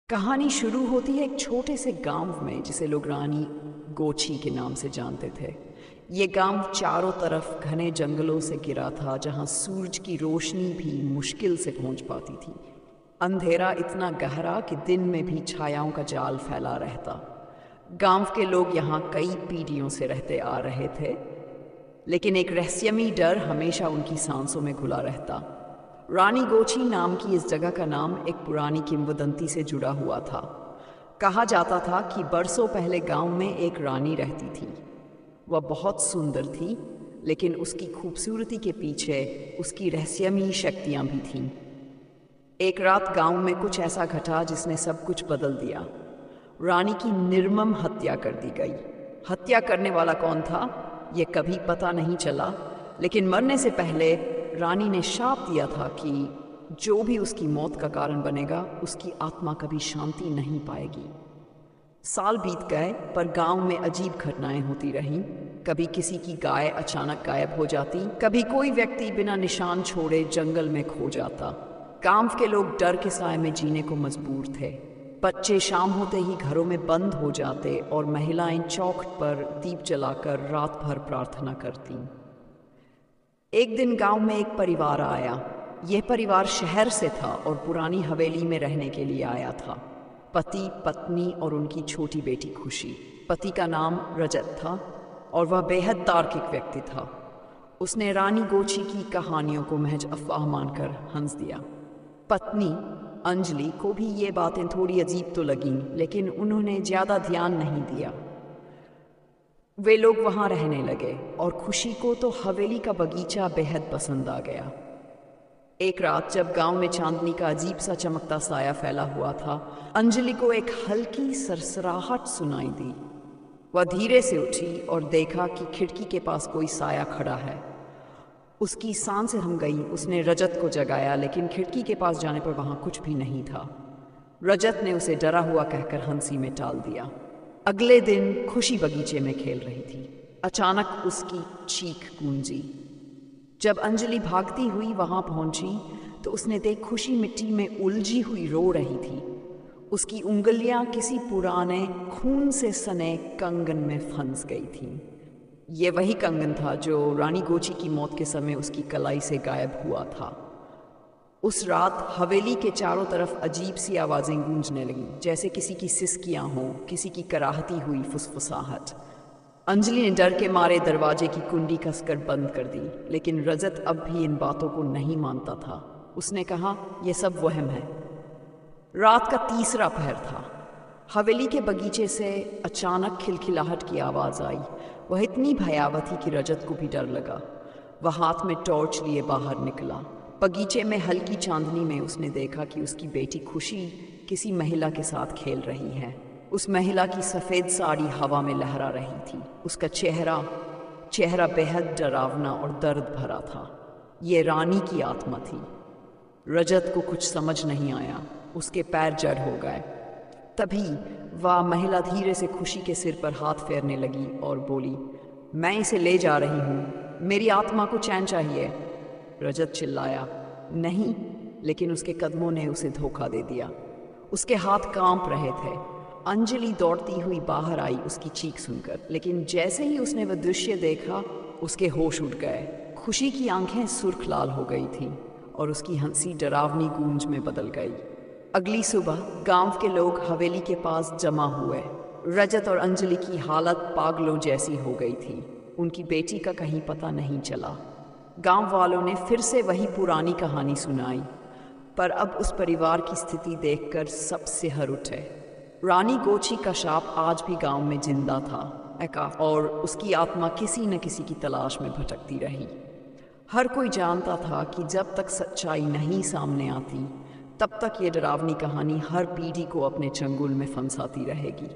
कहानी शुरू होती है एक छोटे से गांव में जिसे लोग रानी गोची के नाम से जानते थे। ये गांव चारों तरफ घने जंगलों से घिरा था, जहां सूरज की रोशनी भी मुश्किल से पहुंच पाती थी। अंधेरा इतना गहरा कि दिन में भी छायाओं का जाल फैला रहता। गांव के लोग यहाँ कई पीढ़ियों से रहते आ रहे थे, लेकिन एक रहस्यमयी डर हमेशा उनकी सांसों में घुला रहता। रानी गोची नाम की इस जगह का नाम एक पुरानी किंवदंती से जुड़ा हुआ था। कहा जाता था कि बरसों पहले गांव में एक रानी रहती थी। वह बहुत सुंदर थी, लेकिन उसकी खूबसूरती के पीछे उसकी रहस्यमयी शक्तियां भी थीं। एक रात गांव में कुछ ऐसा घटा जिसने सब कुछ बदल दिया। रानी की निर्मम हत्या कर दी गई। हत्या करने वाला कौन था, यह कभी पता नहीं चला, लेकिन मरने से पहले रानी ने शाप दिया था कि जो भी उसकी मौत का कारण बनेगा, उसकी आत्मा कभी शांति नहीं पाएगी। साल बीत गए, पर गांव में अजीब घटनाएं होती रहीं। कभी किसी की गाय अचानक गायब हो जाती, कभी कोई व्यक्ति बिना निशान छोड़े जंगल में खो जाता। गांव के लोग डर के साए में जीने को मजबूर थे। बच्चे शाम होते ही घरों में बंद हो जाते और महिलाएं चौखट पर दीप जलाकर रात भर प्रार्थना करती। एक दिन गांव में एक परिवार आया। यह परिवार शहर से था और पुरानी हवेली में रहने के लिए आया था। पति, पत्नी और उनकी छोटी बेटी खुशी। पति का नाम रजत था और वह बेहद तार्किक व्यक्ति था। उसने रानी गोची की कहानियों को महज अफवाह मानकर हंस दिया। पत्नी अंजलि को भी ये बातें थोड़ी अजीब तो लगीं, लेकिन उन्होंने ज़्यादा ध्यान नहीं दिया। वे लोग वहां रहने लगे और खुशी को तो हवेली का बगीचा बेहद पसंद आ गया। एक रात जब गांव में चांदनी का अजीब सा चमकता साया फैला हुआ था, अंजलि को एक हल्की सरसराहट सुनाई दी। वह धीरे से उठी और देखा कि खिड़की के पास कोई साया खड़ा है। उसकी सांसें थम गई। उसने रजत को जगाया, लेकिन खिड़की के पास जाने पर वहां कुछ भी नहीं था। रजत ने उसे डरा हुआ कहकर हंसी में टाल दिया। अगले दिन खुशी बगीचे में खेल रही थी। अचानक उसकी चीख गूंजी। जब अंजलि भागती हुई वहां पहुंची तो उसने देख खुशी मिट्टी में उलझी हुई रो रही थी। उसकी उंगलियां किसी पुराने खून से सने कंगन में फंस गई थीं। ये वही कंगन था जो रानी गोची की मौत के समय उसकी कलाई से गायब हुआ था। उस रात हवेली के चारों तरफ अजीब सी आवाज़ें गूंजने लगीं, जैसे किसी की सिसकियां हों, किसी की कराहती हुई फुसफुसाहट। अंजलि ने डर के मारे दरवाजे की कुंडी कसकर बंद कर दी, लेकिन रजत अब भी इन बातों को नहीं मानता था। उसने कहा, यह सब वहम है। रात का तीसरा पहर था। हवेली के बगीचे से अचानक खिलखिलाहट की आवाज़ आई। वह इतनी भयावह थी कि रजत को भी डर लगा। वह हाथ में टॉर्च लिए बाहर निकला। बगीचे में हल्की चांदनी में उसने देखा कि उसकी बेटी खुशी किसी महिला के साथ खेल रही है। उस महिला की सफ़ेद साड़ी हवा में लहरा रही थी। उसका चेहरा बेहद डरावना और दर्द भरा था। ये रानी की आत्मा थी। रजत को कुछ समझ नहीं आया। उसके पैर जड़ हो गए। तभी वह महिला धीरे से खुशी के सिर पर हाथ फेरने लगी और बोली, मैं इसे ले जा रही हूँ, मेरी आत्मा को चैन चाहिए। रजत चिल्लाया, नहीं, लेकिन उसके कदमों ने उसे धोखा दे दिया। उसके हाथ कांप रहे थे। अंजलि दौड़ती हुई बाहर आई उसकी चीख सुनकर, लेकिन जैसे ही उसने वह दृश्य देखा, उसके होश उड़ गए। खुशी की आंखें सुर्ख लाल हो गई थीं और उसकी हंसी डरावनी गूंज में बदल गई। अगली सुबह गांव के लोग हवेली के पास जमा हुए। रजत और अंजलि की हालत पागलों जैसी हो गई थी। उनकी बेटी का कहीं पता नहीं चला। गांव वालों ने फिर से वही पुरानी कहानी सुनाई, पर अब उस परिवार की स्थिति देखकर सब सिहर उठे। रानी गोची का शाप आज भी गांव में जिंदा था और उसकी आत्मा किसी न किसी की तलाश में भटकती रही। हर कोई जानता था कि जब तक सच्चाई नहीं सामने आती, तब तक ये डरावनी कहानी हर पीढ़ी को अपने चंगुल में फंसाती रहेगी।